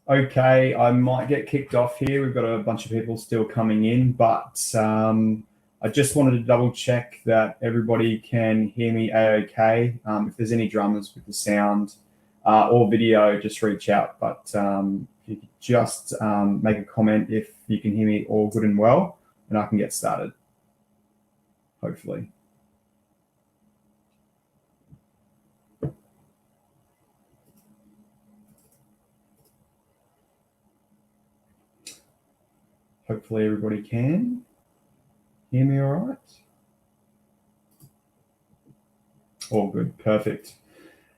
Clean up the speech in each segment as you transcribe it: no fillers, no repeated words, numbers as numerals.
Okay, I might get kicked off here. We've got a bunch of people still coming in, but I just wanted to double check that everybody can hear me okay. If there's any dramas with the sound or video, just reach out. But if you could just make a comment if you can hear me all good and well, and I can get started, hopefully. Hopefully everybody can hear me all right. All good, perfect.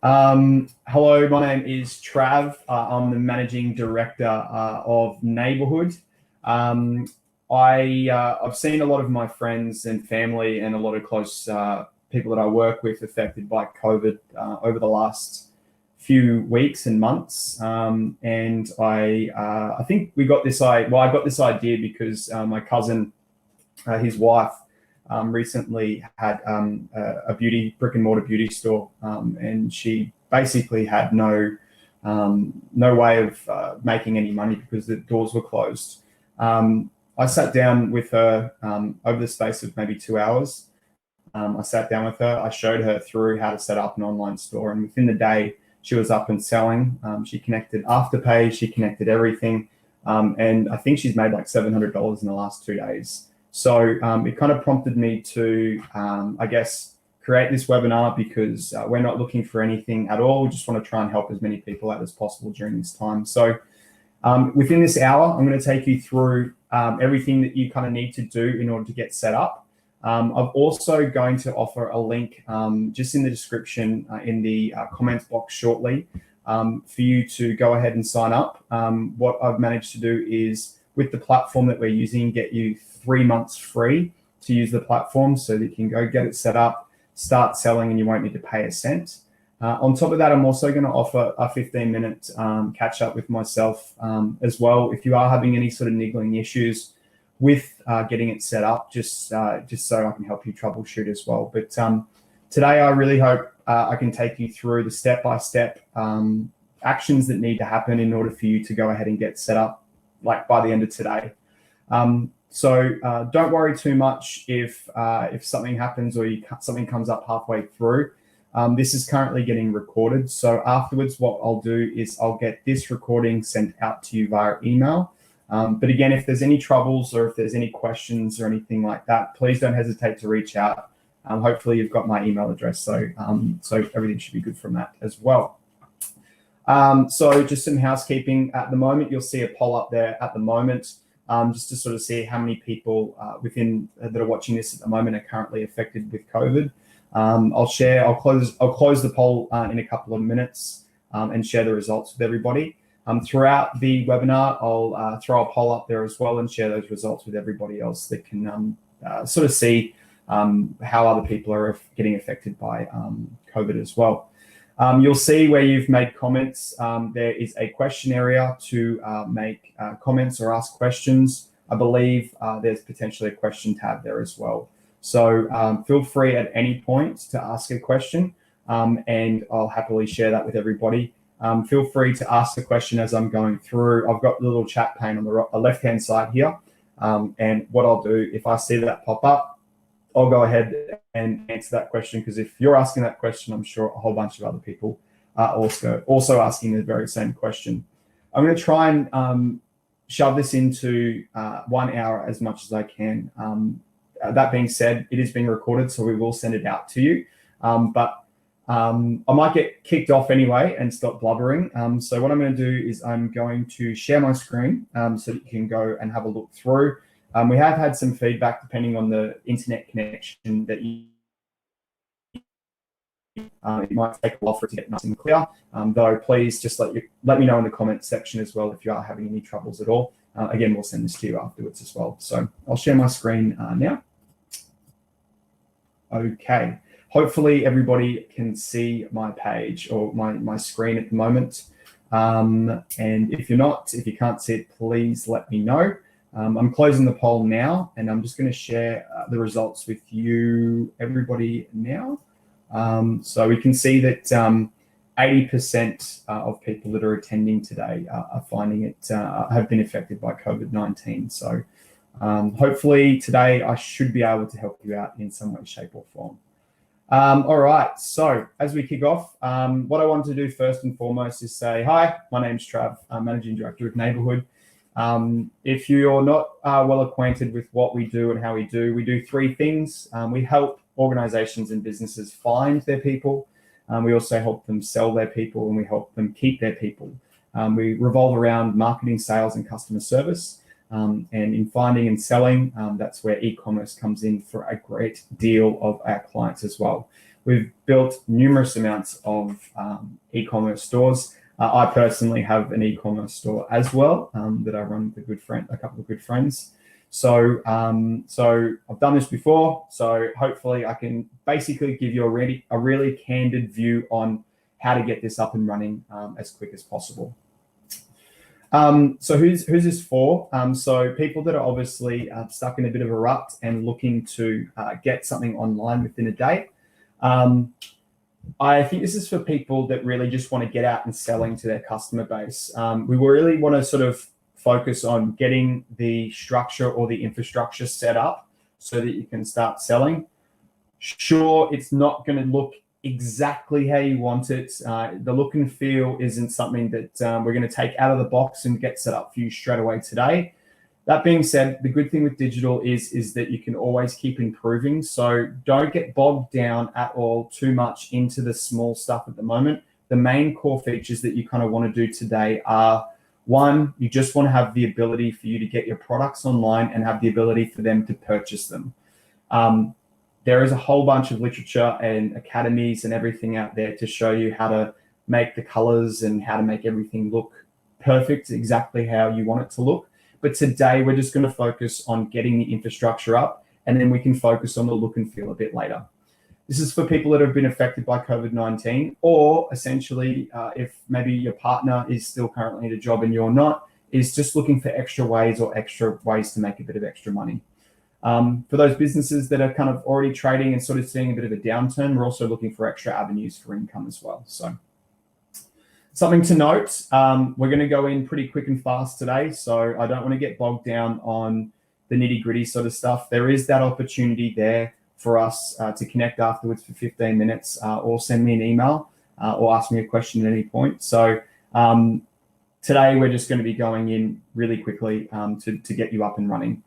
Hello, my name is Trav. I'm the Managing Director of Neighbourhood. I've seen a lot of my friends and family and a lot of close people that I work with affected by COVID over the last few weeks and months, and I think I got this idea because my cousin, his wife, recently had a brick and mortar beauty store, and she basically had no way of making any money because the doors were closed. I sat down with her over the space of maybe 2 hours. I sat down with her. I showed her through how to set up an online store, and within the day, she was up and selling. She connected Afterpay, she connected everything. And I think she's made like $700 in the last 2 days. So it kind of prompted me to, I guess, create this webinar because we're not looking for anything at all. We just want to try and help as many people out as possible during this time. So within this hour, I'm going to take you through everything that you kind of need to do in order to get set up. I'm also going to offer a link just in the description in the comments box shortly for you to go ahead and sign up. What I've managed to do is, with the platform that we're using, get you 3 months free to use the platform so that you can go get it set up, start selling, and you won't need to pay a cent. On top of that, I'm also going to offer a 15-minute catch up with myself as well. If you are having any sort of niggling issues with getting it set up, just so I can help you troubleshoot as well. But today I really hope I can take you through the step-by-step actions that need to happen in order for you to go ahead and get set up, like by the end of today. So don't worry too much if something happens or something comes up halfway through. This is currently getting recorded. So afterwards, what I'll do is I'll get this recording sent out to you via email. But again, if there's any troubles or if there's any questions or anything like that, please don't hesitate to reach out. Hopefully you've got my email address, so everything should be good from that as well. So just some housekeeping at the moment. You'll see a poll up there at the moment, just to sort of see how many people that are watching this at the moment are currently affected with COVID. I'll close the poll in a couple of minutes and share the results with everybody. Throughout the webinar, I'll throw a poll up there as well and share those results with everybody else that can sort of see how other people are getting affected by COVID as well. You'll see where you've made comments, there is a question area to make comments or ask questions. I believe there's potentially a question tab there as well. So feel free at any point to ask a question, and I'll happily share that with everybody. Feel free to ask the question as I'm going through. I've got the little chat pane on the left-hand side here. And what I'll do, if I see that pop up, I'll go ahead and answer that question, because if you're asking that question, I'm sure a whole bunch of other people are also asking the very same question. I'm going to try and shove this into 1 hour as much as I can. That being said, it is being recorded, so we will send it out to you. But I might get kicked off anyway and stop blubbering. So what I'm going to do is I'm going to share my screen so that you can go and have a look through. We have had some feedback depending on the internet connection that it might take a while for it to get nice and clear. Though please just let me know in the comments section as well if you are having any troubles at all. Again, we'll send this to you afterwards as well. So I'll share my screen now. Okay. Hopefully everybody can see my page or my screen at the moment. And if you can't see it, please let me know. I'm closing the poll now, and I'm just going to share the results with you, everybody, now. So we can see that 80% of people that are attending today are finding it, have been affected by COVID-19. So hopefully today I should be able to help you out in some way, shape or form. All right, so as we kick off, what I want to do first and foremost is say, hi, my name's Trav, I'm Managing Director of Neighbourhood. If you're not well acquainted with what we do and how we do three things. We help organizations and businesses find their people. We also help them sell their people, and we help them keep their people. We revolve around marketing, sales, and customer service. And in finding and selling, that's where e-commerce comes in for a great deal of our clients as well. We've built numerous amounts of e-commerce stores. I personally have an e-commerce store as well that I run with a couple of good friends. So I've done this before. So hopefully I can basically give you a really candid view on how to get this up and running as quick as possible. So who's this for? So people that are obviously stuck in a bit of a rut and looking to get something online within a day. I think this is for people that really just want to get out and selling to their customer base. We really want to sort of focus on getting the structure or the infrastructure set up so that you can start selling. Sure, it's not going to look exactly how you want it. The look and feel isn't something that we're going to take out of the box and get set up for you straight away today. That being said, the good thing with digital is that you can always keep improving. So don't get bogged down at all too much into the small stuff at the moment. The main core features that you kind of want to do today are, one, you just want to have the ability for you to get your products online and have the ability for them to purchase them. There is a whole bunch of literature and academies and everything out there to show you how to make the colors and how to make everything look perfect, exactly how you want it to look. But today we're just going to focus on getting the infrastructure up, and then we can focus on the look and feel a bit later. This is for people that have been affected by COVID-19, or essentially if maybe your partner is still currently in a job and you're not, is just looking for extra ways to make a bit of extra money. For those businesses that are kind of already trading and sort of seeing a bit of a downturn, we're also looking for extra avenues for income as well. So something to note, we're going to go in pretty quick and fast today. So I don't want to get bogged down on the nitty gritty sort of stuff. There is that opportunity there for us to connect afterwards for 15 minutes or send me an email or ask me a question at any point. So today we're just going to be going in really quickly to get you up and running.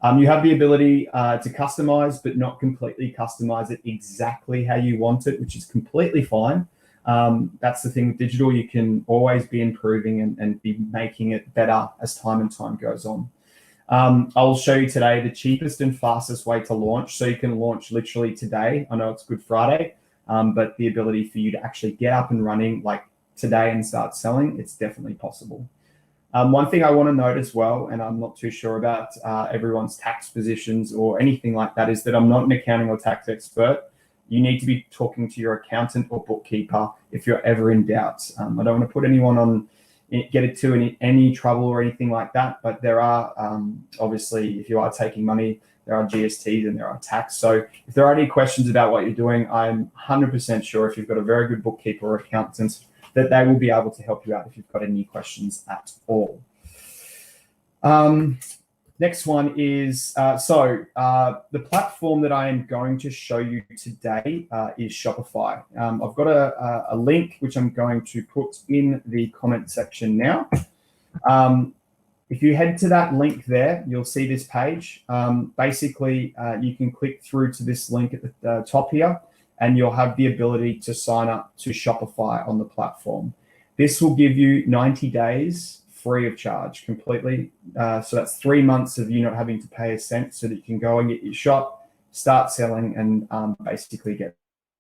You have the ability to customize, but not completely customize it exactly how you want it, which is completely fine. That's the thing with digital. You can always be improving and be making it better as time goes on. I'll show you today the cheapest and fastest way to launch. So you can launch literally today. I know it's Good Friday, but the ability for you to actually get up and running like today and start selling, it's definitely possible. One thing I want to note as well, and I'm not too sure about everyone's tax positions or anything like that, is that I'm not an accounting or tax expert. You need to be talking to your accountant or bookkeeper if you're ever in doubt. I don't want to put anyone get into any trouble or anything like that, but there are, obviously, if you are taking money, there are GSTs and there are tax. So if there are any questions about what you're doing, I'm 100% sure if you've got a very good bookkeeper or accountant, that they will be able to help you out if you've got any questions at all. Next one is, the platform that I am going to show you today is Shopify. I've got a link which I'm going to put in the comment section now. If you head to that link there, you'll see this page. Basically, you can click through to this link at the top here, and you'll have the ability to sign up to Shopify on the platform. This will give you 90 days free of charge completely. So that's 3 months of you not having to pay a cent so that you can go and get your shop, start selling, and basically get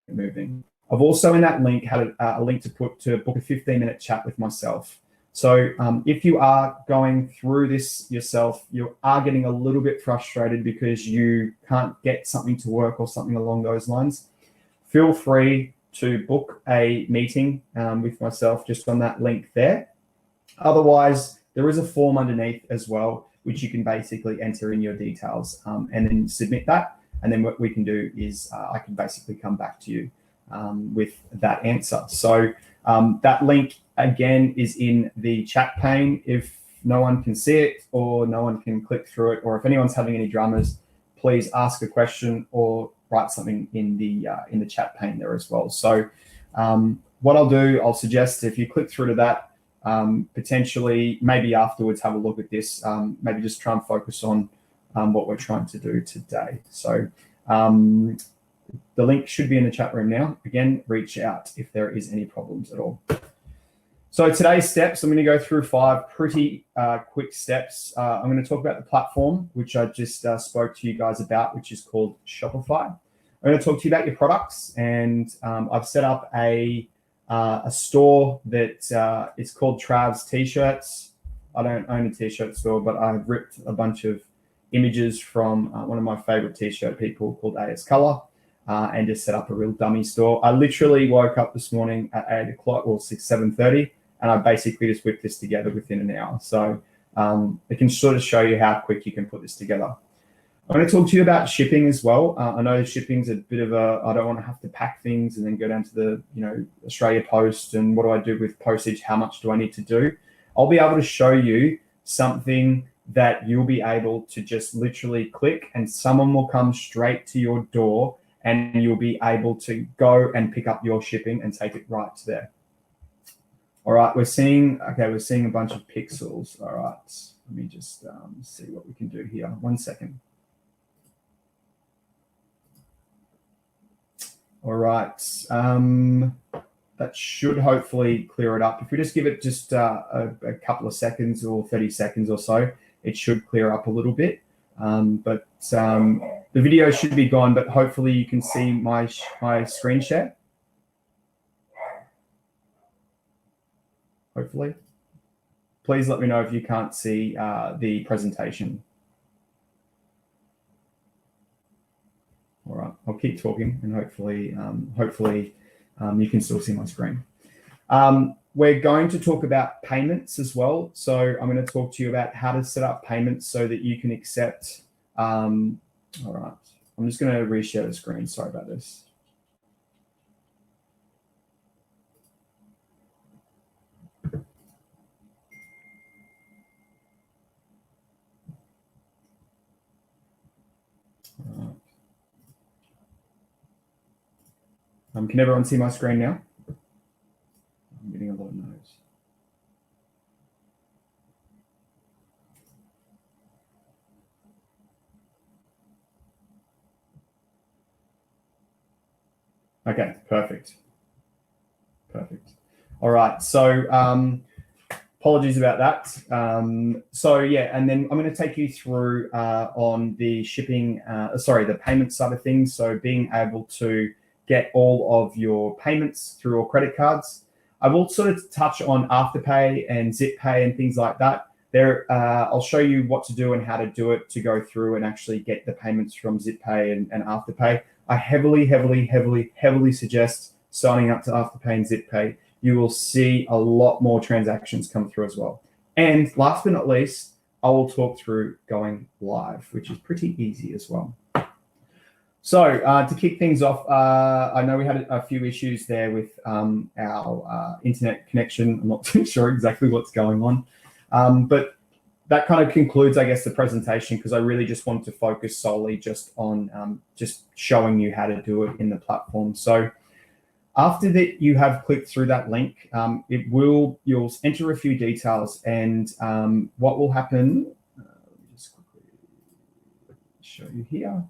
moving. I've also in that link had a link to book a 15-minute chat with myself. So if you are going through this yourself, you are getting a little bit frustrated because you can't get something to work or something along those lines, feel free to book a meeting with myself just on that link there. Otherwise, there is a form underneath as well, which you can basically enter in your details and then submit that. And then what we can do is I can basically come back to you with that answer. So That link, again, is in the chat pane. If no one can see it or no one can click through it, or if anyone's having any dramas, please ask a question or write something in the chat pane there as well. So what I'll do, I'll suggest if you click through to that, potentially maybe afterwards have a look at this, maybe just try and focus on what we're trying to do today. So the link should be in the chat room now. Again, reach out if there is any problems at all. So today's steps, I'm going to go through 5 pretty quick steps. I'm going to talk about the platform, which I just spoke to you guys about, which is called Shopify. I'm going to talk to you about your products, and I've set up a store that is called Trav's T-shirts. I don't own a T-shirt store, but I've ripped a bunch of images from one of my favorite T-shirt people called AS Color, and just set up a real dummy store. I literally woke up this morning at 8 o'clock or 7:30, and I basically just whipped this together within an hour. So it can sort of show you how quick you can put this together. I'm going to talk to you about shipping as well. I know shipping's a bit of I don't want to have to pack things and then go down to the Australia Post, and what do I do with postage? How much do I need to do? I'll be able to show you something that you'll be able to just literally click, and someone will come straight to your door, and you'll be able to go and pick up your shipping and take it right to there. All right, we're seeing a bunch of pixels. All right, let me just see what we can do here. 1 second. All right, that should hopefully clear it up. If we just give it just a couple of seconds or 30 seconds or so, it should clear up a little bit. But the video should be gone, but hopefully you can see my screen share. Hopefully. Please let me know if you can't see the presentation. All right, I'll keep talking, and hopefully you can still see my screen. We're going to talk about payments as well. So I'm going to talk to you about how to set up payments so that you can accept. All right, I'm just going to reshare the screen. Sorry about this. All right. Can everyone see my screen now? I'm getting a lot of noise. Okay, perfect. All right, so apologies about that. So yeah, and then I'm going to take you through on the shipping, the payment side of things. So being able to get all of your payments through your credit cards. I will sort of touch on Afterpay and ZipPay and things like that. I'll show you what to do and how to do it to go through and actually get the payments from ZipPay and Afterpay. I heavily suggest signing up to Afterpay and ZipPay. You will see a lot more transactions come through as well. And last but not least, I will talk through going live, which is pretty easy as well. So to kick things off, I know we had a few issues there with our internet connection. I'm not too sure exactly what's going on, but that kind of concludes, I guess, the presentation, because I really just want to focus solely just on just showing you how to do it in the platform. So after that, you have clicked through that link, you'll enter a few details, and what will happen, let me just quickly show you here.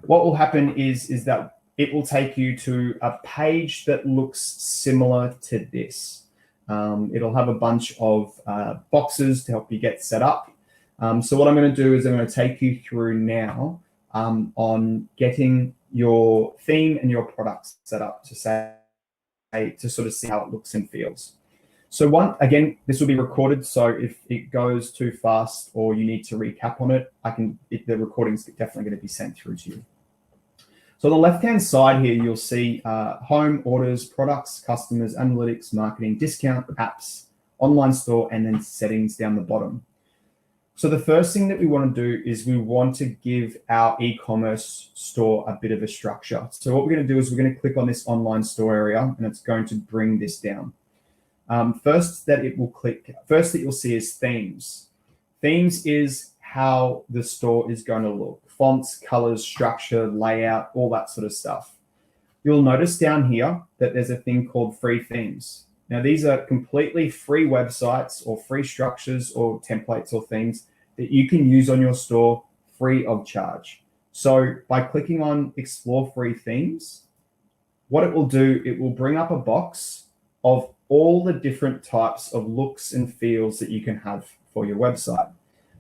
What will happen is that it will take you to a page that looks similar to this. It'll have a bunch of boxes to help you get set up. So what I'm going to do is I'm going to take you through now on getting your theme and your products set up to sort of see how it looks and feels. So again, this will be recorded. So if it goes too fast or you need to recap on it, the recording's definitely going to be sent through to you. So on the left-hand side here, you'll see home, orders, products, customers, analytics, marketing, discount, apps, online store, and then settings down the bottom. So the first thing that we want to do is we want to give our e-commerce store a bit of a structure. So what we're going to do is we're going to click on this online store area, and it's going to bring this down. First that you'll see is themes. Themes is how the store is going to look. Fonts, colors, structure, layout, all that sort of stuff. You'll notice down here that there's a thing called free themes. Now, these are completely free websites or free structures or templates or themes that you can use on your store free of charge. So by clicking on Explore Free Themes, what it will do, it will bring up a box of all the different types of looks and feels that you can have for your website.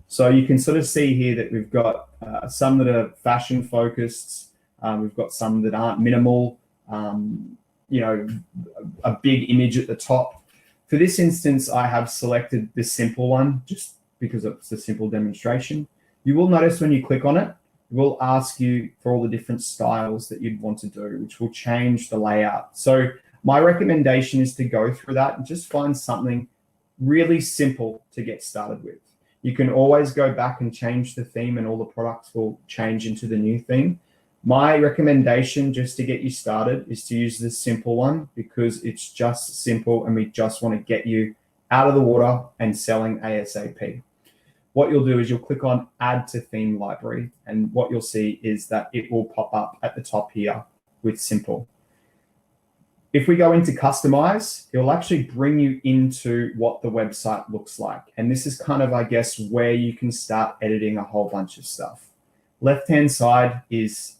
So you can sort of see here that we've got some that are fashion focused. We've got some that aren't minimal, a big image at the top. For this instance, I have selected this simple one just because it's a simple demonstration. You will notice when you click on it, it will ask you for all the different styles that you'd want to do, which will change the layout. So my recommendation is to go through that and just find something really simple to get started with. You can always go back and change the theme and all the products will change into the new theme. My recommendation just to get you started is to use this simple one because it's just simple and we just want to get you out of the water and selling ASAP. What you'll do is you'll click on Add to Theme Library, and what you'll see is that it will pop up at the top here with simple. If we go into Customize, it will actually bring you into what the website looks like. And this is kind of, I guess, where you can start editing a whole bunch of stuff. Left-hand side is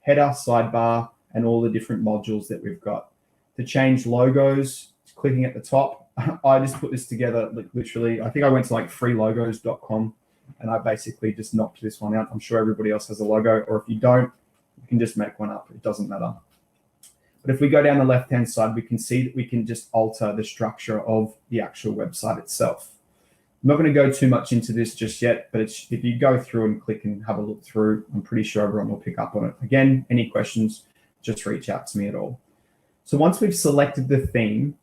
header, sidebar, and all the different modules that we've got. To change logos, clicking at the top, I just put this together literally. I think I went to like freelogos.com and I basically just knocked this one out. I'm sure everybody else has a logo, or if you don't, you can just make one up. It doesn't matter. But if we go down the left-hand side, we can see that we can just alter the structure of the actual website itself. I'm not going to go too much into this just yet, but if you go through and click and have a look through, I'm pretty sure everyone will pick up on it. Again, any questions, just reach out to me at all. So once we've selected the theme,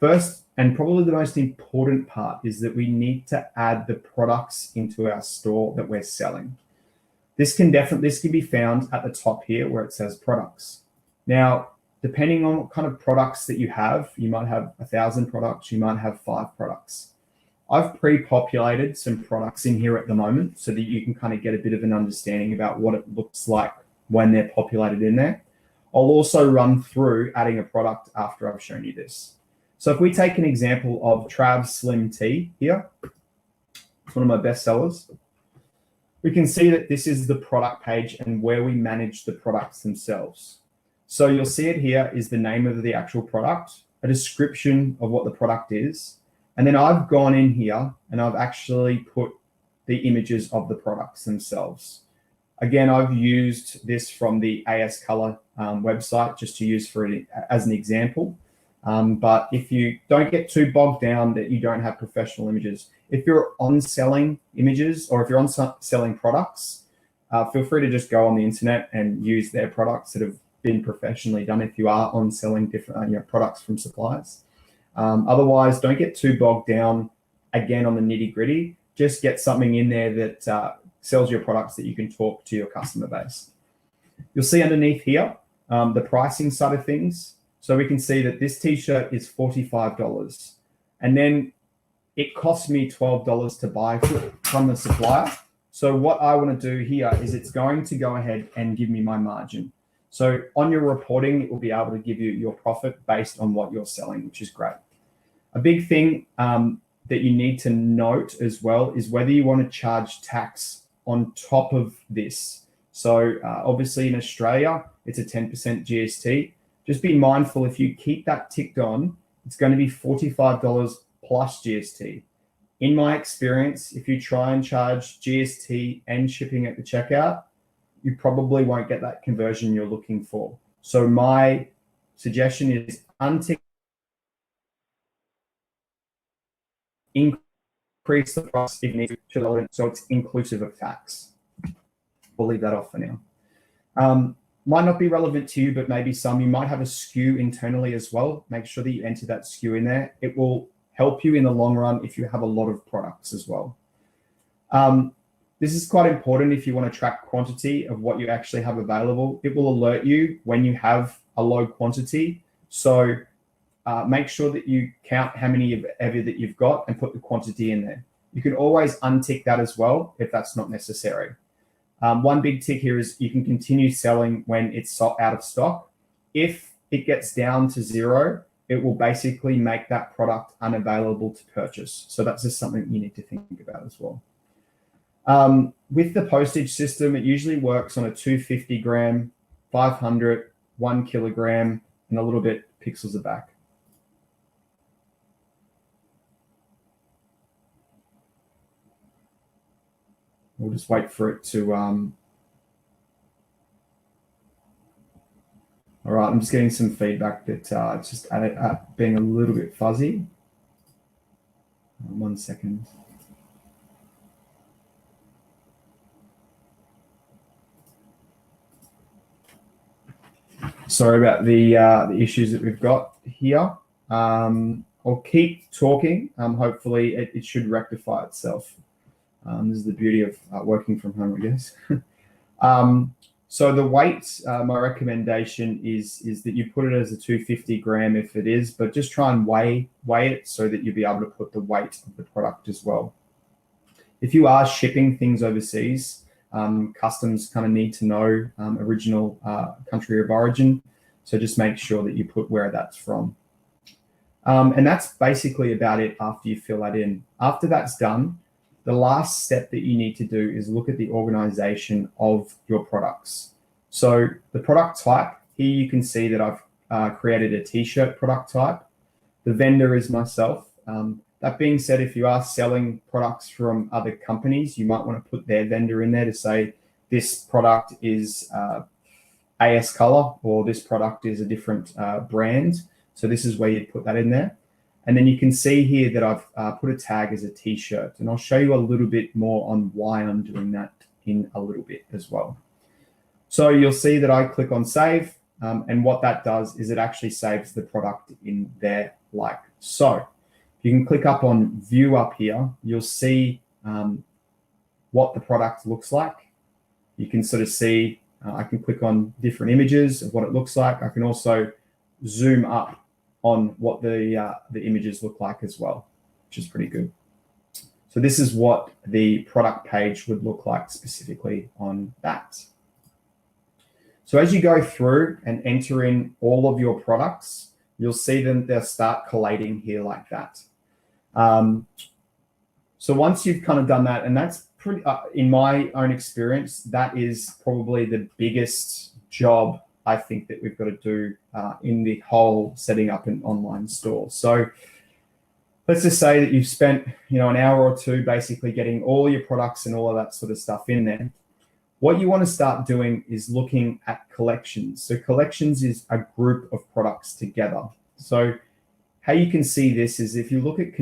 first and probably the most important part is that we need to add the products into our store that we're selling. This can be found at the top here where it says products. Now, depending on what kind of products that you have, you might have 1,000 products, you might have 5 products. I've pre-populated some products in here at the moment so that you can kind of get a bit of an understanding about what it looks like when they're populated in there. I'll also run through adding a product after I've shown you this. So if we take an example of Trav Slim Tea here, it's one of my best sellers. We can see that this is the product page and where we manage the products themselves. So you'll see it here is the name of the actual product, a description of what the product is. And then I've gone in here and I've actually put the images of the products themselves. Again, I've used this from the AS Color website just to use for it as an example. But if you don't get too bogged down that you don't have professional images, if you're on selling images or if you're on selling products, feel free to just go on the internet and use their products that have been professionally done if you are on selling different products from suppliers. Otherwise, don't get too bogged down again on the nitty gritty. Just get something in there that sells your products that you can talk to your customer base. You'll see underneath here the pricing side of things. So we can see that this t-shirt is $45 and then it costs me $12 to buy from the supplier. So what I want to do here is it's going to go ahead and give me my margin. So on your reporting, it will be able to give you your profit based on what you're selling, which is great. A big thing that you need to note as well is whether you want to charge tax on top of this. So obviously in Australia, it's a 10% GST. Just be mindful if you keep that ticked on, it's going to be $45 plus GST. In my experience, if you try and charge GST and shipping at the checkout, you probably won't get that conversion you're looking for. So my suggestion is untick, increase the price if you need to, so it's inclusive of tax. We'll leave that off for now. Might not be relevant to you, but maybe some. You might have a SKU internally as well. Make sure that you enter that SKU in there. It will help you in the long run if you have a lot of products as well. This is quite important if you want to track quantity of what you actually have available. It will alert you when you have a low quantity. So make sure that you count how many ever that you've got and put the quantity in there. You can always untick that as well if that's not necessary. One big tick here is you can continue selling when it's out of stock. If it gets down to 0, it will basically make that product unavailable to purchase. So that's just something you need to think about as well. With the postage system, it usually works on a 250 gram, 500, 1 kilogram, and a little bit pixels are back. We'll just wait for it to, all right, I'm just getting some feedback that it's just being a little bit fuzzy. 1 second. Sorry about the issues that we've got here. I'll keep talking. Hopefully it should rectify itself. This is the beauty of working from home, I guess. So the weight, my recommendation is that you put it as a 250 gram if it is, but just try and weigh it so that you'll be able to put the weight of the product as well. If you are shipping things overseas, customs kind of need to know original country of origin. So just make sure that you put where that's from. And that's basically about it after you fill that in. After that's done, the last step that you need to do is look at the organization of your products. So the product type, here you can see that I've created a t-shirt product type. The vendor is myself. That being said, if you are selling products from other companies, you might want to put their vendor in there to say this product is AS color or this product is a different brand. So this is where you put that in there. And then you can see here that I've put a tag as a t-shirt, and I'll show you a little bit more on why I'm doing that in a little bit as well. So you'll see that I click on save, and what that does is it actually saves the product in there like so. You can click up on view up here, you'll see what the product looks like. You can sort of see, I can click on different images of what it looks like. I can also zoom up on what the images look like as well, which is pretty good. So this is what the product page would look like specifically on that. So as you go through and enter in all of your products, you'll see them, they'll start collating here like that. So once you've kind of done that, and that's pretty, in my own experience, that is probably the biggest job I think that we've got to do in the whole setting up an online store. So let's just say that you've spent, an hour or two basically getting all your products and all of that sort of stuff in there. What you want to start doing is looking at collections. So collections is a group of products together. So how you can see this is if you look at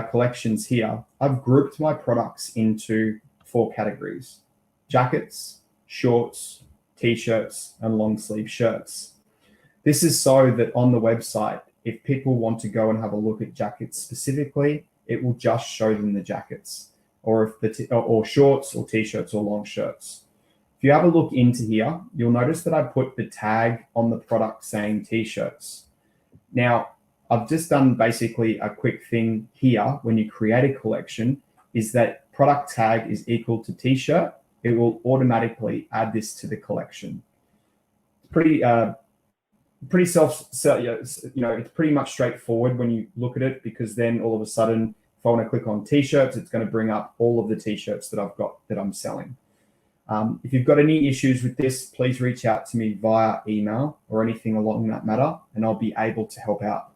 collections here, I've grouped my products into 4 categories: jackets, shorts, t-shirts, and long sleeve shirts. This is so that on the website, if people want to go and have a look at jackets specifically, it will just show them the jackets, or if or shorts or t-shirts or long shirts. If you have a look into here, you'll notice that I put the tag on the product saying t-shirts. Now, I've just done basically a quick thing here when you create a collection is that product tag is equal to t-shirt. It will automatically add this to the collection. It's pretty it's pretty much straightforward when you look at it, because then all of a sudden, if I want to click on t-shirts, it's going to bring up all of the t-shirts that I've got that I'm selling. If you've got any issues with this, please reach out to me via email or anything along that matter, and I'll be able to help out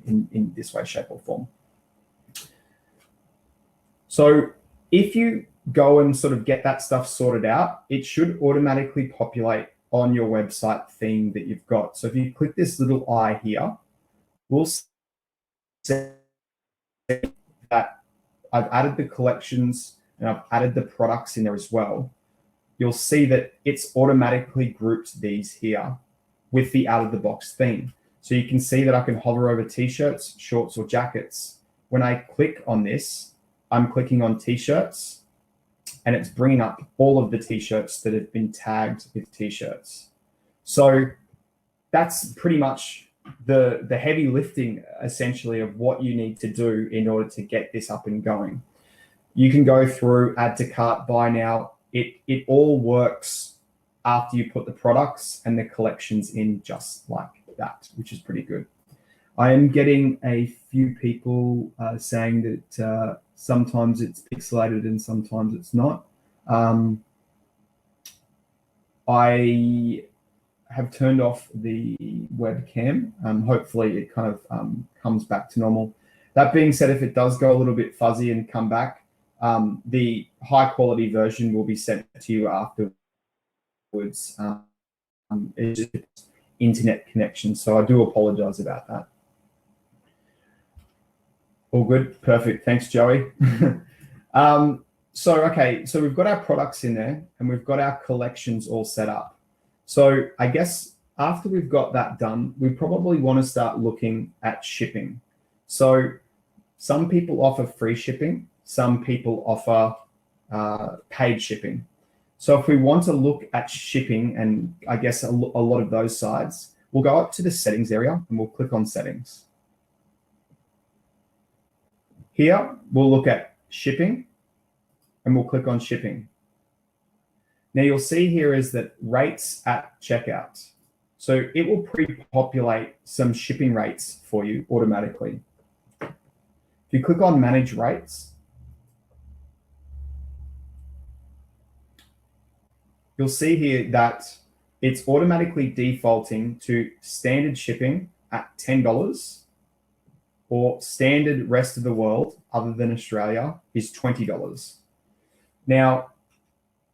in this way, shape, or form. So if you go and sort of get that stuff sorted out, it should automatically populate on your website theme that you've got. So if you click this little eye here, we'll see that I've added the collections and I've added the products in there as well. You'll see that it's automatically grouped these here with the out of the box theme. So you can see that I can hover over t-shirts, shorts, or jackets. When I click on this, I'm clicking on t-shirts, and it's bringing up all of the t-shirts that have been tagged with t-shirts. So that's pretty much the heavy lifting essentially of what you need to do in order to get this up and going. You can go through add to cart, buy now. It all works after you put the products and the collections in just like that, which is pretty good. I am getting a few people saying that sometimes it's pixelated and sometimes it's not. I have turned off the webcam. Hopefully it kind of comes back to normal. That being said, if it does go a little bit fuzzy and come back, the high quality version will be sent to you afterwards. It's just internet connection, so I do apologize about that. All good, perfect. Thanks, Joey. So we've got our products in there and we've got our collections all set up. So I guess after we've got that done, we probably want to start looking at shipping. So some people offer free shipping, some people offer paid shipping. So if we want to look at shipping and I guess a lot of those sides, we'll go up to the settings area and we'll click on settings. Here, we'll look at shipping and we'll click on shipping. Now you'll see here is that rates at checkout. So it will pre-populate some shipping rates for you automatically. If you click on manage rates, you'll see here that it's automatically defaulting to standard shipping at $10 or standard rest of the world other than Australia is $20. Now,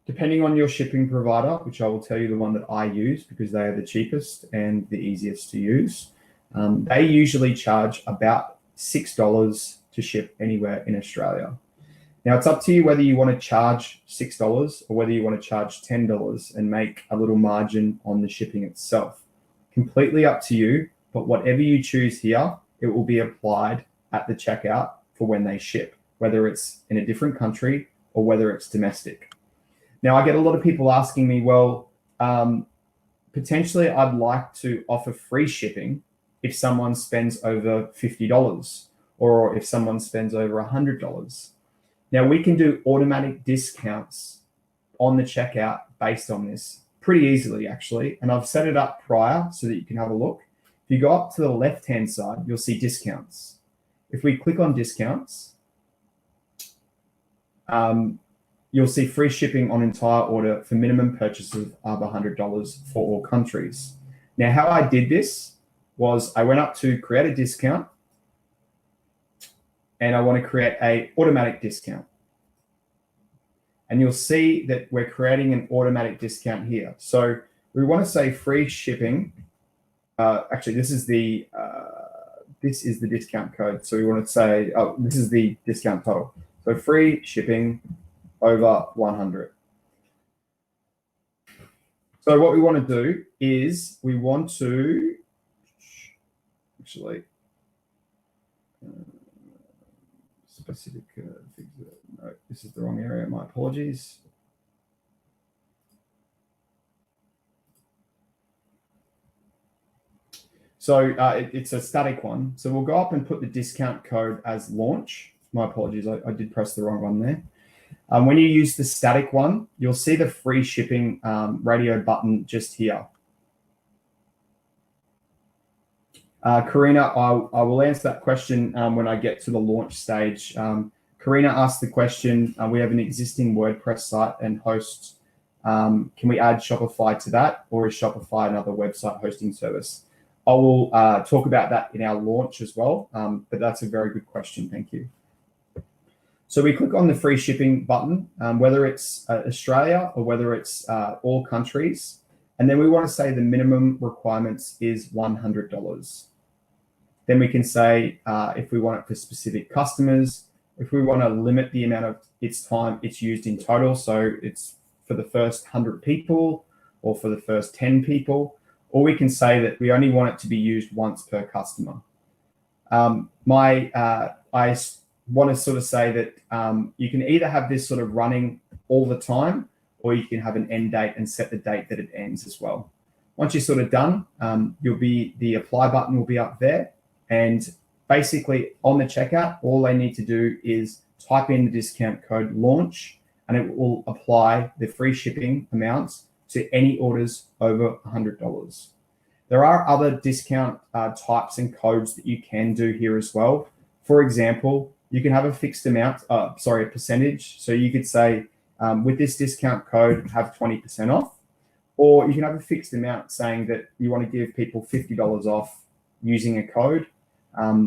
depending on your shipping provider, which I will tell you the one that I use because they are the cheapest and the easiest to use, they usually charge about $6 to ship anywhere in Australia. Now, it's up to you whether you want to charge $6 or whether you want to charge $10 and make a little margin on the shipping itself. Completely up to you, but whatever you choose here, it will be applied at the checkout for when they ship, whether it's in a different country or whether it's domestic. Now, I get a lot of people asking me, well, potentially I'd like to offer free shipping if someone spends over $50 or if someone spends over $100. Now, we can do automatic discounts on the checkout based on this pretty easily, actually. And I've set it up prior so that you can have a look. If you go up to the left-hand side, you'll see discounts. If we click on discounts, you'll see free shipping on entire order for minimum purchases of $100 for all countries. Now, how I did this was I went up to create a discount and I want to create an automatic discount. And you'll see that we're creating an automatic discount here. So we want to say free shipping. Actually, this is the discount code. So we want to say, oh, this is the discount total. So free shipping over 100. So what we want to do is we want to actually specific things. No, this is the wrong area. My apologies. So it's a static one. So we'll go up and put the discount code as launch. My apologies. I did press the wrong one there. When you use the static one, you'll see the free shipping radio button just here. Karina, I will answer that question when I get to the launch stage. Karina asked the question, we have an existing WordPress site and host. Can we add Shopify to that, or is Shopify another website hosting service? I will talk about that in our launch as well, but that's a very good question. Thank you. So we click on the free shipping button, whether it's Australia or whether it's all countries. And then we want to say the minimum requirements is $100. Then we can say if we want it for specific customers, if we want to limit the amount of its time it's used in total. So it's for the first 100 people or for the first 10 people, or we can say that we only want it to be used once per customer. I want to sort of say that you can either have this sort of running all the time, or you can have an end date and set the date that it ends as well. Once you're sort of done, the apply button will be up there. And basically on the checkout, all they need to do is type in the discount code launch, and it will apply the free shipping amounts to any orders over $100. There are other discount types and codes that you can do here as well. For example, you can have a fixed amount, a percentage. So you could say, with this discount code, have 20% off. Or you can have a fixed amount saying that you want to give people $50 off using a code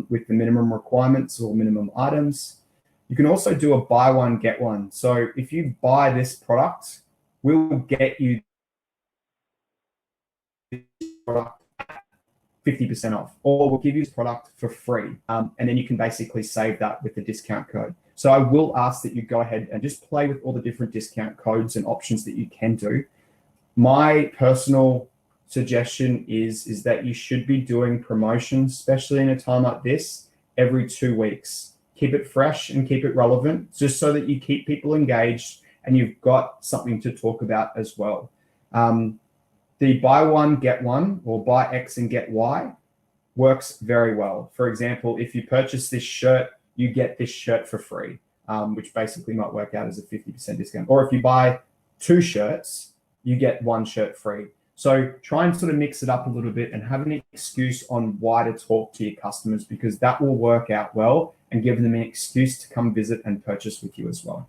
with the minimum requirements or minimum items. You can also do a buy one, get one. So if you buy this product, we'll get you this product 50% off, or we'll give you this product for free. And then you can basically save that with the discount code. So I will ask that you go ahead and just play with all the different discount codes and options that you can do. My personal suggestion is that you should be doing promotions, especially in a time like this, every 2 weeks. Keep it fresh and keep it relevant, just so that you keep people engaged and you've got something to talk about as well. The buy one, get one, or buy X and get Y works very well. For example, if you purchase this shirt, you get this shirt for free, which basically might work out as a 50% discount. Or if you buy 2 shirts, you get 1 shirt free. So try and sort of mix it up a little bit and have an excuse on why to talk to your customers, because that will work out well and give them an excuse to come visit and purchase with you as well.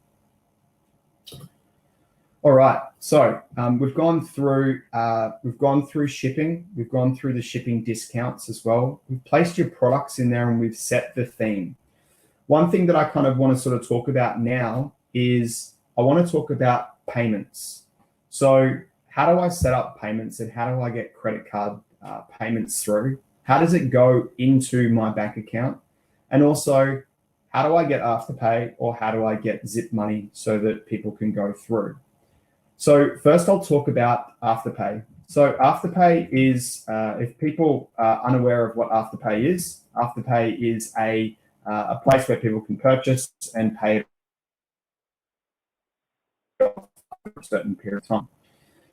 All right, so we've gone through shipping. We've gone through the shipping discounts as well. We've placed your products in there and we've set the theme. One thing that I kind of want to sort of talk about now is I want to talk about payments. So how do I set up payments and how do I get credit card payments through? How does it go into my bank account? And also, how do I get Afterpay, or how do I get Zip money so that people can go through? So first I'll talk about Afterpay. So Afterpay is, if people are unaware of what Afterpay is a place where people can purchase and pay for a certain period of time.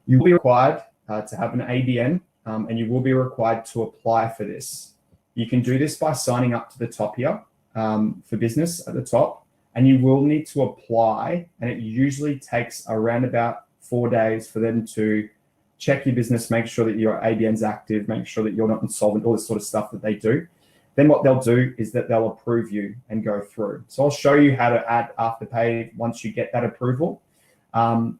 You will be required to have an ABN, and you will be required to apply for this. You can do this by signing up to the top here for business at the top, and you will need to apply, and it usually takes around about 4 days for them to check your business, make sure that your ABN's active, make sure that you're not insolvent, all this sort of stuff that they do. Then what they'll do is that they'll approve you and go through. So I'll show you how to add Afterpay once you get that approval.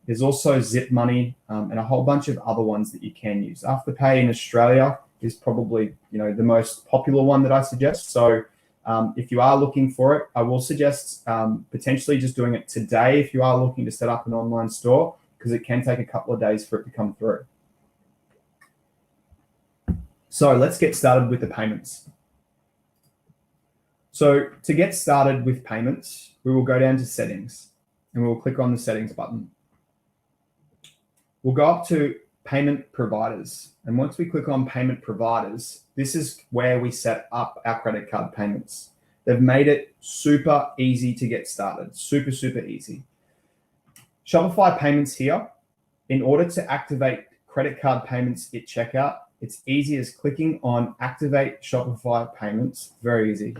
There's also Zip money and a whole bunch of other ones that you can use. Afterpay in Australia is probably the most popular one that I suggest. So if you are looking for it, I will suggest potentially just doing it today if you are looking to set up an online store, because it can take a couple of days for it to come through. So let's get started with the payments. So to get started with payments, we will go down to settings and we'll click on the settings button. We'll go up to payment providers. And once we click on payment providers, this is where we set up our credit card payments. They've made it super easy to get started, super, super easy. Shopify Payments here. In order to activate credit card payments at checkout, it's easy as clicking on Activate Shopify Payments. Very easy.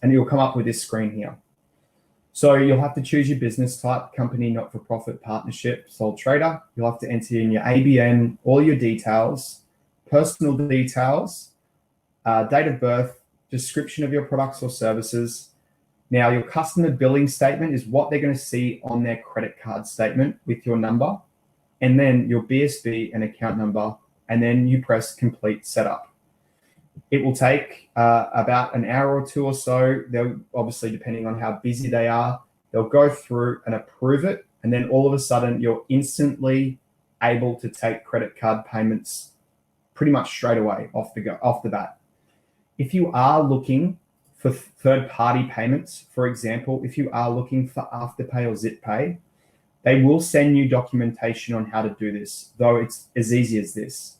And you'll come up with this screen here. So you'll have to choose your business type: company, not-for-profit, partnership, sole trader. You'll have to enter in your ABN, all your details, personal details, date of birth, description of your products or services. Now, your customer billing statement is what they're going to see on their credit card statement with your number, and then your BSB and account number, and then you press complete setup. It will take about an hour or 2 or so. They'll obviously, depending on how busy they are, they'll go through and approve it, and then all of a sudden you're instantly able to take credit card payments pretty much straight away off the bat. If you are looking for third-party payments, for example, if you are looking for Afterpay or ZipPay, they will send you documentation on how to do this, though it's as easy as this.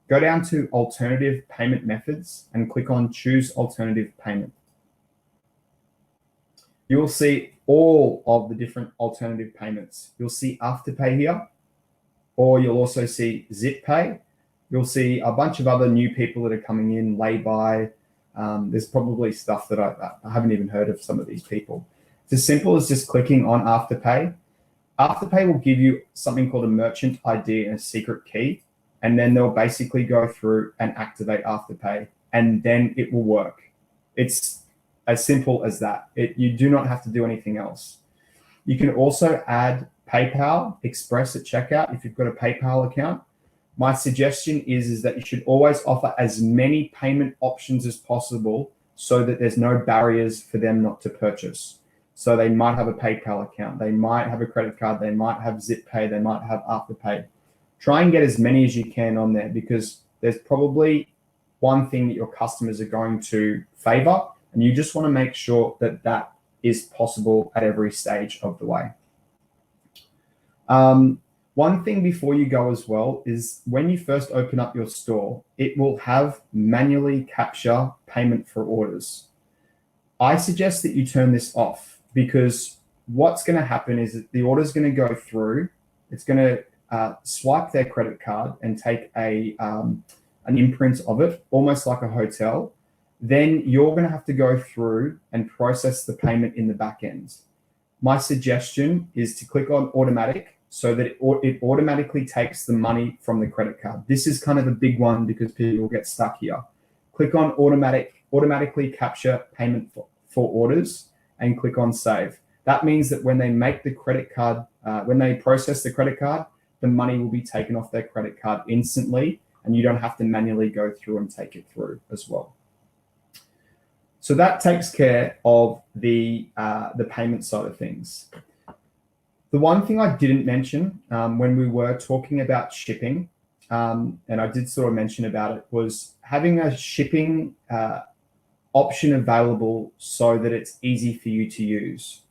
Go down to alternative payment methods and click on choose alternative payment. You will see all of the different alternative payments. You'll see Afterpay here. or you'll also see Zip Pay. You'll see a bunch of other new people that are coming in, Lay-by. There's probably stuff that I haven't even heard of some of these people. It's as simple as just clicking on Afterpay. Afterpay will give you something called a merchant ID and a secret key, and then they'll basically go through and activate Afterpay, and then it will work. It's as simple as that. You do not have to do anything else. You can also add PayPal Express at checkout if you've got a PayPal account. My suggestion is that you should always offer as many payment options as possible so that there's no barriers for them not to purchase. So they might have a PayPal account, they might have a credit card, they might have Zip Pay, they might have Afterpay. Try and get as many as you can on there, because there's probably one thing that your customers are going to favor, and you just want to make sure that that is possible at every stage of the way. One thing before you go as well is when you first open up your store, it will have manually capture payment for orders. I suggest that you turn this off, because what's going to happen is that the order is going to go through. It's going to swipe their credit card and take an imprint of it, almost like a hotel. Then you're going to have to go through and process the payment in the back end. My suggestion is to click on automatic, so that it automatically takes the money from the credit card. This is kind of a big one because people get stuck here. Click on automatically capture payment for orders, and click on save. That means that when they make the credit card, when they process the credit card, the money will be taken off their credit card instantly, and you don't have to manually go through and take it through as well. So that takes care of the payment side of things. The one thing I didn't mention when we were talking about shipping, and I did sort of mention about it, was having a shipping option available so that it's easy for you to use.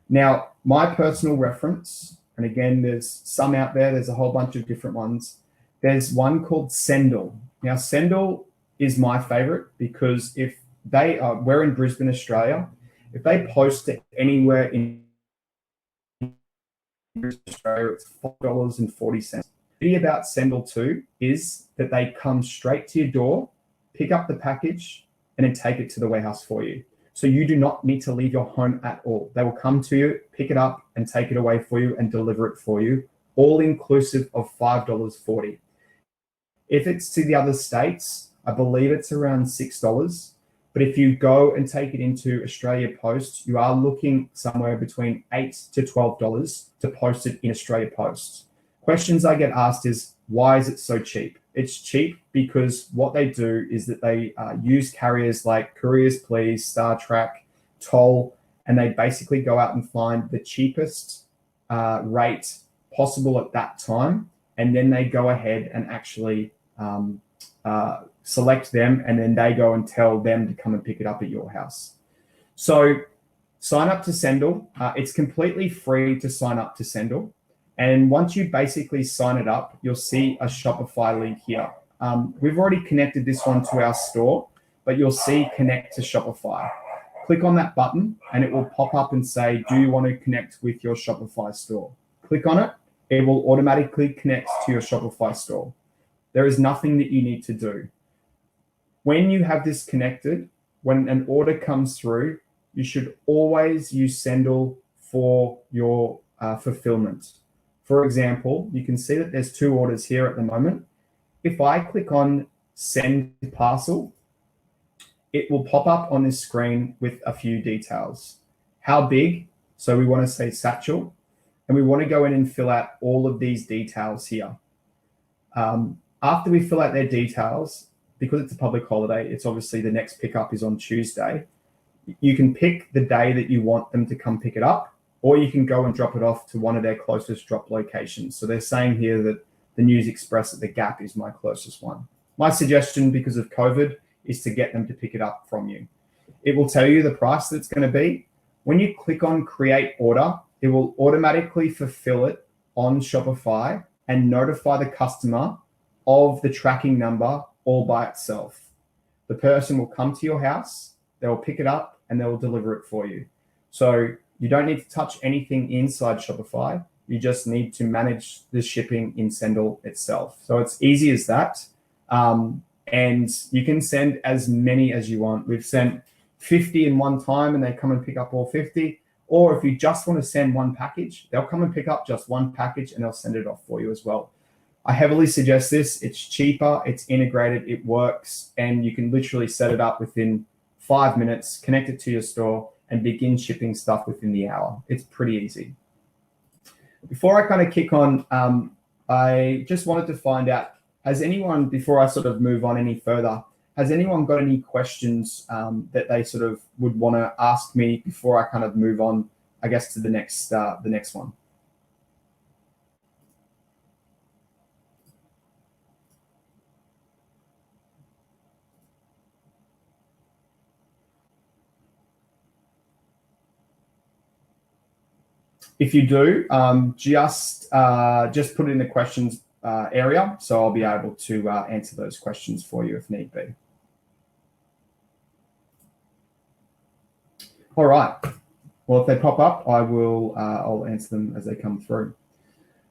Now, my personal reference, and again, there's some out there, there's a whole bunch of different ones. There's one called Sendle. Now, Sendle is my favorite because if we're in Brisbane, Australia, if they post it anywhere in Australia, it's $5.40. The thing about Sendle too is that they come straight to your door, pick up the package, and then take it to the warehouse for you. So you do not need to leave your home at all. They will come to you, pick it up, and take it away for you and deliver it for you, all inclusive of $5.40. If it's to the other states, I believe it's around $6. But if you go and take it into Australia Post, you are looking somewhere between $8 to $12 to post it in Australia Post. Questions I get asked is, why is it so cheap? It's cheap because what they do is that they use carriers like Couriers Please, Star Trek, Toll, and they basically go out and find the cheapest rate possible at that time, and then they go ahead and actually select them, and then they go and tell them to come and pick it up at your house. So sign up to Sendle. It's completely free to sign up to Sendle. And once you basically sign it up, you'll see a Shopify link here. We've already connected this one to our store, but you'll see connect to Shopify. Click on that button and it will pop up and say, do you want to connect with your Shopify store? Click on it. It will automatically connect to your Shopify store. There is nothing that you need to do. When you have this connected, when an order comes through, you should always use Sendle for your fulfillment. For example, you can see that there's 2 orders here at the moment. If I click on send parcel, it will pop up on this screen with a few details. How big? So we want to say satchel, and we want to go in and fill out all of these details here. After we fill out their details, because it's a public holiday, it's obviously the next pickup is on Tuesday. You can pick the day that you want them to come pick it up, or you can go and drop it off to one of their closest drop locations. So they're saying here that the News Express at the Gap is my closest one. My suggestion, because of COVID, is to get them to pick it up from you. It will tell you the price that it's going to be. When you click on create order, it will automatically fulfill it on Shopify and notify the customer of the tracking number all by itself. The person will come to your house, they will pick it up, and they will deliver it for you. So you don't need to touch anything inside Shopify. You just need to manage the shipping in Sendle itself. So it's easy as that. And you can send as many as you want. We've sent 50 in one time and they come and pick up all 50. Or if you just want to send one package, they'll come and pick up just one package and they'll send it off for you as well. I heavily suggest this. It's cheaper, it's integrated, it works, and you can literally set it up within 5 minutes, connect it to your store, and begin shipping stuff within the hour. It's pretty easy. Before I kind of kick on, I just wanted to find out, has anyone, before I sort of move on any further, has anyone got any questions that they sort of would want to ask me before I kind of move on, I guess, to the next one? If you do, just put it in the questions area, so I'll be able to answer those questions for you if need be. All right. Well, if they pop up, I'll answer them as they come through.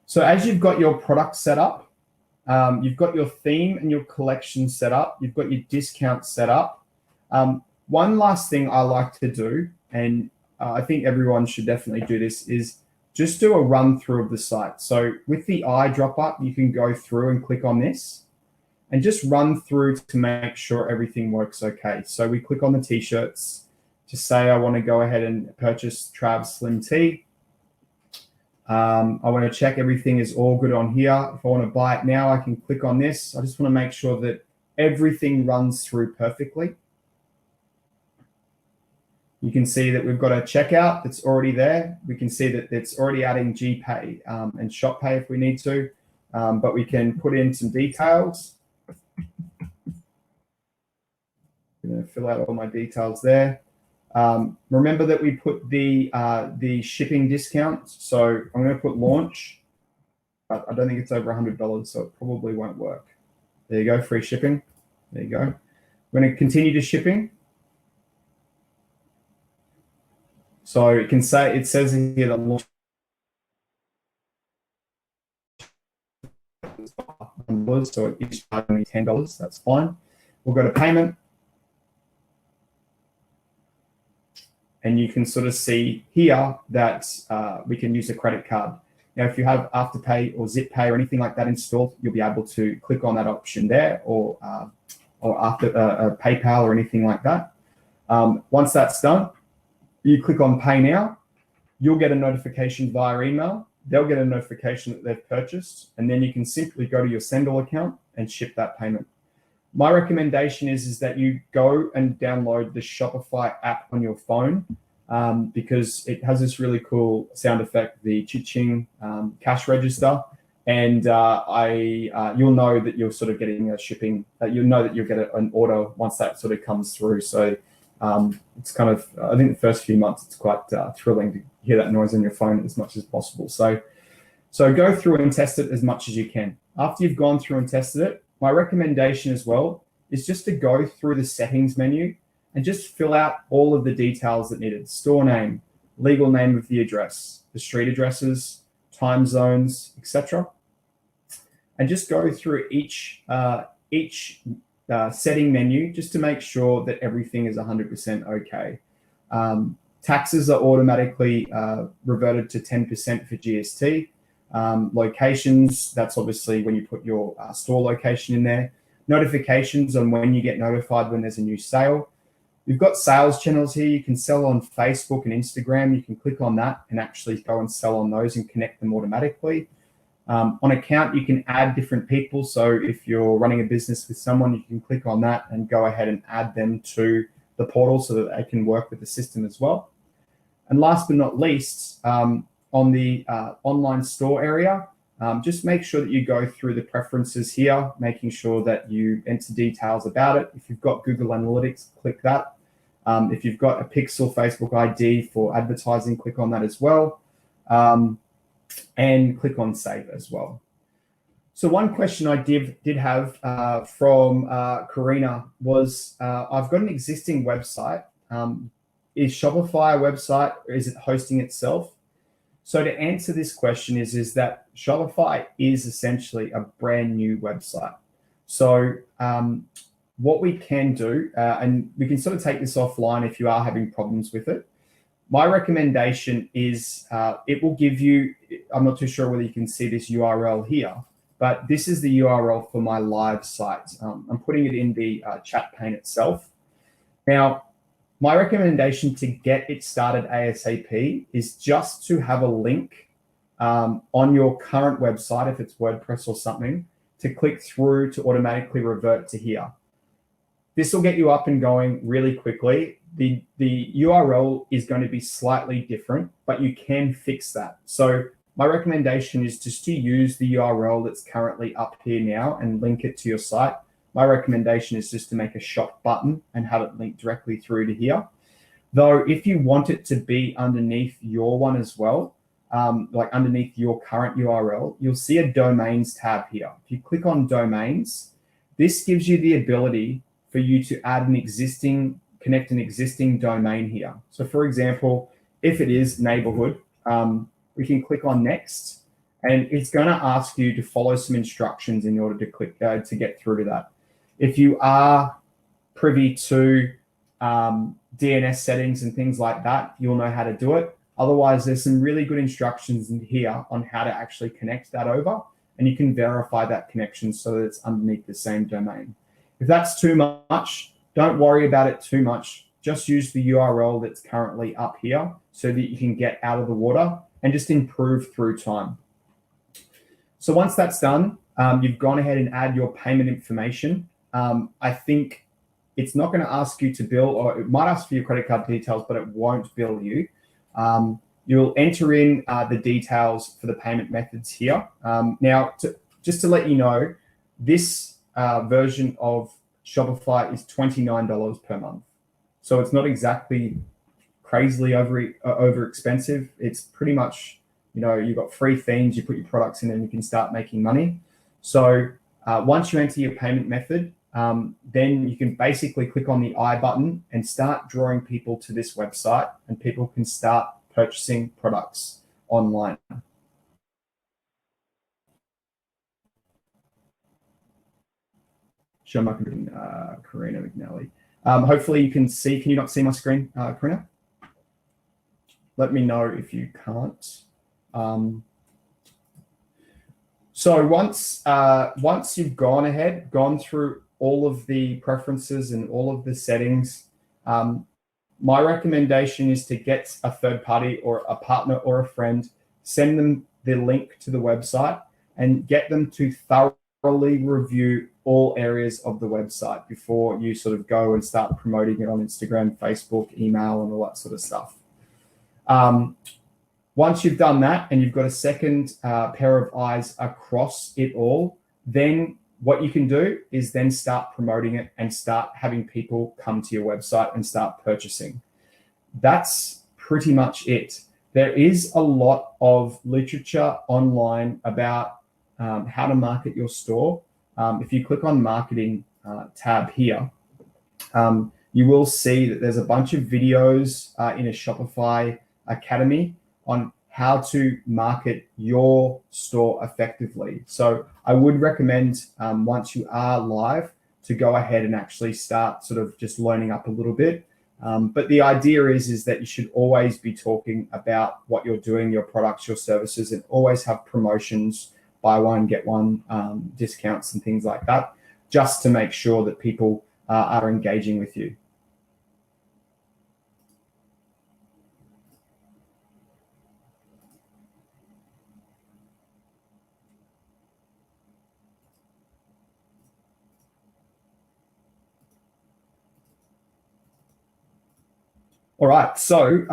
So as you've got your product set up, you've got your theme and your collection set up, you've got your discount set up. One last thing I like to do, and I think everyone should definitely do this, is just do a run through of the site. So with the eyedropper, you can go through and click on this and just run through to make sure everything works okay. So we click on the t-shirts to say I want to go ahead and purchase Trav's Slim Tee. I want to check everything is all good on here. If I want to buy it now, I can click on this. I just want to make sure that everything runs through perfectly. You can see that we've got a checkout that's already there. We can see that it's already adding GPay and ShopPay if we need to, but we can put in some details. I'm going to fill out all my details there. Remember that we put the shipping discount. So I'm going to put launch, but I don't think it's over $100, so it probably won't work. There you go, free shipping. There you go. We're going to continue to shipping. So it says here that launch so it is charging me $10. That's fine. We'll go to payment. And you can sort of see here that we can use a credit card. Now, if you have Afterpay or ZipPay or anything like that installed, you'll be able to click on that option there, or after PayPal or anything like that. Once that's done, you click on Pay Now. You'll get a notification via email. They'll get a notification that they've purchased, and then you can simply go to your Sendle account and ship that payment. My recommendation is that you go and download the Shopify app on your phone because it has this really cool sound effect, the cha-ching cash register, and you'll know that you're sort of getting a shipping. You'll know that you'll get an order once that sort of comes through. So it's kind of, I think the first few months it's quite thrilling to hear that noise on your phone as much as possible. So go through and test it as much as you can. After you've gone through and tested it, my recommendation as well is just to go through the settings menu and just fill out all of the details that needed: store name, legal name of the address, the street addresses, time zones, etc. And just go through each setting menu just to make sure that everything is 100% okay. Taxes are automatically reverted to 10% for GST. Locations, that's obviously when you put your store location in there. Notifications on when you get notified when there's a new sale. You've got sales channels here. You can sell on Facebook and Instagram. You can click on that and actually go and sell on those and connect them automatically. On account, you can add different people. So if you're running a business with someone, you can click on that and go ahead and add them to the portal so that they can work with the system as well. And last but not least, on the online store area, just make sure that you go through the preferences here, making sure that you enter details about it. If you've got Google Analytics, click that. If you've got a Pixel Facebook ID for advertising, click on that as well. And click on Save as well. So one question I did have from Karina was, I've got an existing website. Is Shopify a website, or is it hosting itself? So to answer this question is that Shopify is essentially a brand new website. So what we can do, and we can sort of take this offline if you are having problems with it. My recommendation is it will give you, I'm not too sure whether you can see this URL here, but this is the URL for my live site. I'm putting it in the chat pane itself. Now, my recommendation to get it started ASAP is just to have a link on your current website, if it's WordPress or something, to click through to automatically revert to here. This will get you up and going really quickly. The URL is going to be slightly different, but you can fix that. So my recommendation is just to use the URL that's currently up here now and link it to your site. My recommendation is just to make a shop button and have it linked directly through to here. Though if you want it to be underneath your one as well, like underneath your current URL, you'll see a domains tab here. If you click on domains, this gives you the ability for you to add connect an existing domain here. So for example, if it is Neighbourhood, we can click on next, and it's going to ask you to follow some instructions in order to click to get through to that. If you are privy to DNS settings and things like that, you'll know how to do it. Otherwise, there's some really good instructions in here on how to actually connect that over, and you can verify that connection so that it's underneath the same domain. If that's too much, don't worry about it too much. Just use the URL that's currently up here so that you can get out of the water and just improve through time. So once that's done, you've gone ahead and add your payment information. I think it's not going to ask you to bill, or it might ask for your credit card details, but it won't bill you. You'll enter in the details for the payment methods here. Now, just to let you know, this version of Shopify is $29 per month. So it's not exactly crazily over expensive. It's pretty much, you've got free themes, you put your products in and you can start making money. So once you enter your payment method, then you can basically click on the I button and start drawing people to this website, and people can start purchasing products online. Show my Karina McNally. Hopefully you can see. Can you not see my screen, Karina? Let me know if you can't. So once you've gone through all of the preferences and all of the settings, my recommendation is to get a third party or a partner or a friend, send them the link to the website, and get them to thoroughly review all areas of the website before you sort of go and start promoting it on Instagram, Facebook, email, and all that sort of stuff. Once you've done that and you've got a second pair of eyes across it all, then what you can do is then start promoting it and start having people come to your website and start purchasing. That's pretty much it. There is a lot of literature online about how to market your store. If you click on marketing tab here, you will see that there's a bunch of videos in a Shopify Academy on how to market your store effectively. So I would recommend once you are live to go ahead and actually start sort of just learning up a little bit. But the idea is that you should always be talking about what you're doing, your products, your services, and always have promotions, buy one, get one, discounts and things like that, just to make sure that people are engaging with you. All right, so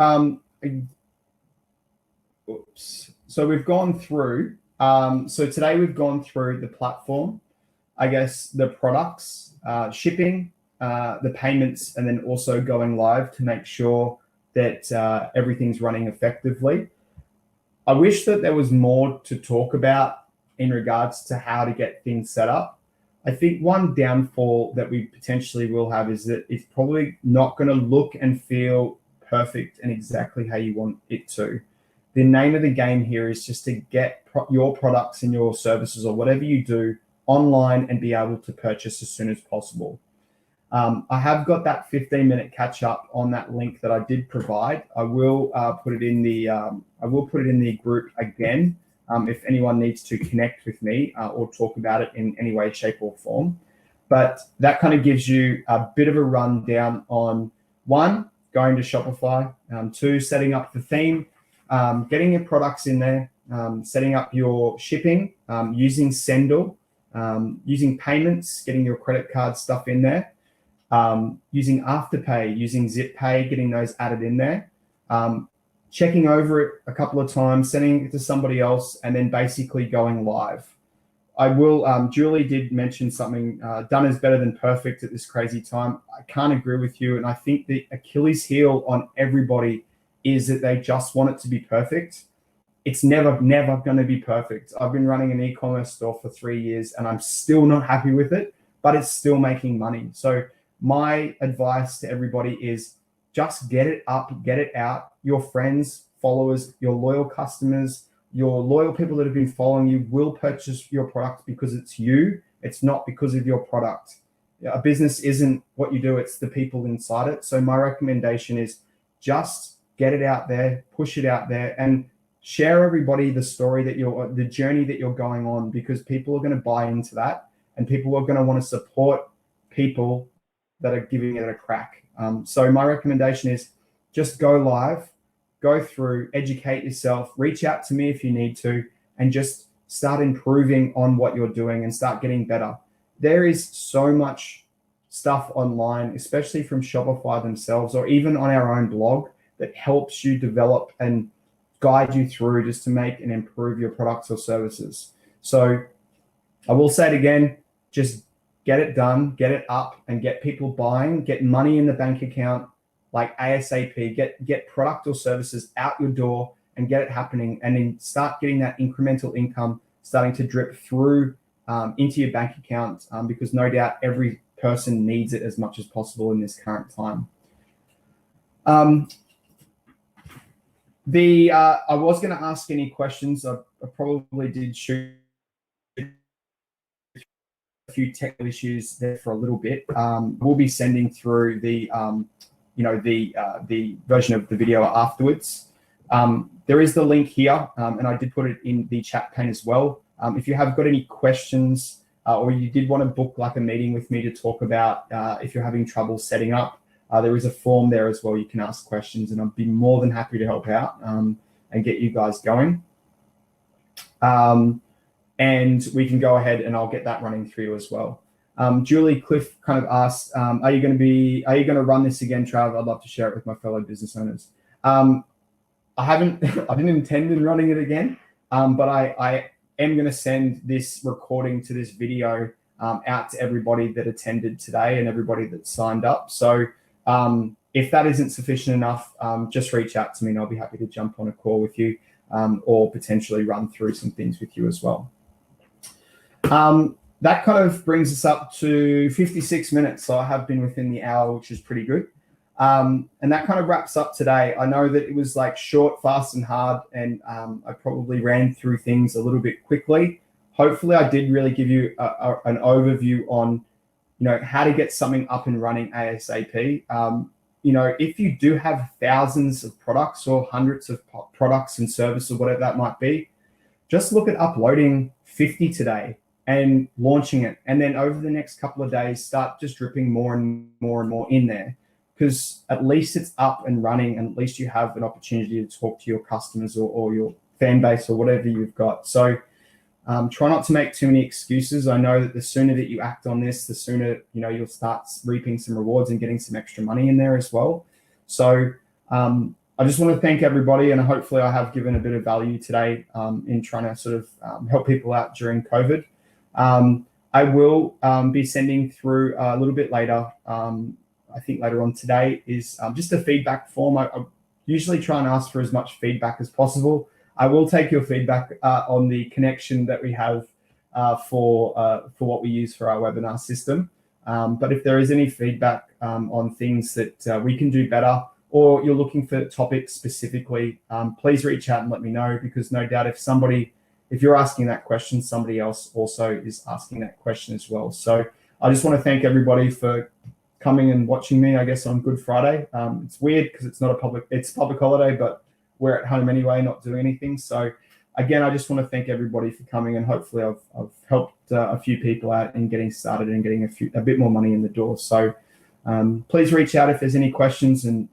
so we've gone through. So today we've gone through the platform, I guess the products, shipping, the payments, and then also going live to make sure that everything's running effectively. I wish that there was more to talk about in regards to how to get things set up. I think one downfall that we potentially will have is that it's probably not going to look and feel perfect and exactly how you want it to. the name of the game here is just to get your products and your services or whatever you do online and be able to purchase as soon as possible. I have got that 15-minute catch up on that link that I did provide. I will put it in the group again if anyone needs to connect with me or talk about it in any way, shape, or form. But that kind of gives you a bit of a rundown on 1, going to Shopify, 2, setting up the theme, getting your products in there, setting up your shipping, using Sendle, using payments, getting your credit card stuff in there, using Afterpay, using ZipPay, getting those added in there, checking over it a couple of times, sending it to somebody else, and then basically going live. I will, Julie did mention something, done is better than perfect at this crazy time. I can't agree with you. And I think the Achilles heel on everybody is that they just want it to be perfect. It's never going to be perfect. I've been running an e-commerce store for 3 years and I'm still not happy with it, but it's still making money. So my advice to everybody is just get it up, get it out. Your friends, followers, your loyal customers, your loyal people that have been following you will purchase your product because it's you. It's not because of your product. A business isn't what you do, it's the people inside it. So my recommendation is just get it out there, push it out there, and share everybody the story the journey that you're going on, because people are going to buy into that and people are going to want to support people that are giving it a crack. So my recommendation is just go live, go through, educate yourself, reach out to me if you need to, and just start improving on what you're doing and start getting better. There is so much stuff online, especially from Shopify themselves or even on our own blog, that helps you develop and guide you through just to make and improve your products or services. So I will say it again, just get it done, get it up, and get people buying, get money in the bank account like ASAP, get product or services out your door and get it happening, and then start getting that incremental income starting to drip through into your bank account, because no doubt every person needs it as much as possible in this current time. I was going to ask any questions. I probably did shoot a few technical issues there for a little bit. We'll be sending through the version of the video afterwards. There is the link here, and I did put it in the chat pane as well. If you have got any questions or you did want to book like a meeting with me to talk about if you're having trouble setting up, there is a form there as well. You can ask questions and I'd be more than happy to help out and get you guys going. And we can go ahead and I'll get that running through you as well. Julie Cliff kind of asked, are you going to run this again, Trav? I'd love to share it with my fellow business owners. I didn't intend on running it again, but I am going to send this recording to this video out to everybody that attended today and everybody that signed up. So if that isn't sufficient enough, just reach out to me and I'll be happy to jump on a call with you or potentially run through some things with you as well. That kind of brings us up to 56 minutes. So I have been within the hour, which is pretty good. And that kind of wraps up today. I know that it was like short, fast, and hard, and I probably ran through things a little bit quickly. Hopefully I did really give you an overview on, how to get something up and running ASAP. If you do have thousands of products or hundreds of products and services or whatever that might be, just look at uploading 50 today and launching it. And then over the next couple of days, start just dripping more and more and more in there, because at least it's up and running and at least you have an opportunity to talk to your customers or your fan base or whatever you've got. So try not to make too many excuses. I know that the sooner that you act on this, the sooner, you'll start reaping some rewards and getting some extra money in there as well. So I just want to thank everybody, and hopefully I have given a bit of value today in trying to sort of help people out during COVID. I will be sending through a little bit later, I think later on today, is just a feedback form. I usually try and ask for as much feedback as possible. I will take your feedback on the connection that we have for what we use for our webinar system. But if there is any feedback on things that we can do better, or you're looking for topics specifically, please reach out and let me know, because no doubt if you're asking that question, somebody else also is asking that question as well. So I just want to thank everybody for coming and watching me, I guess, on Good Friday. It's weird because it's public holiday, but we're at home anyway, not doing anything. So again, I just want to thank everybody for coming, and hopefully I've helped a few people out in getting started and getting a bit more money in the door. So please reach out if there's any questions, and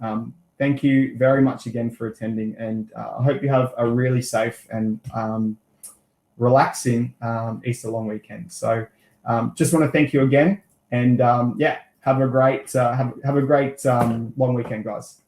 thank you very much again for attending. And I hope you have a really safe and relaxing Easter long weekend. So just want to thank you again, and have a great long weekend, guys.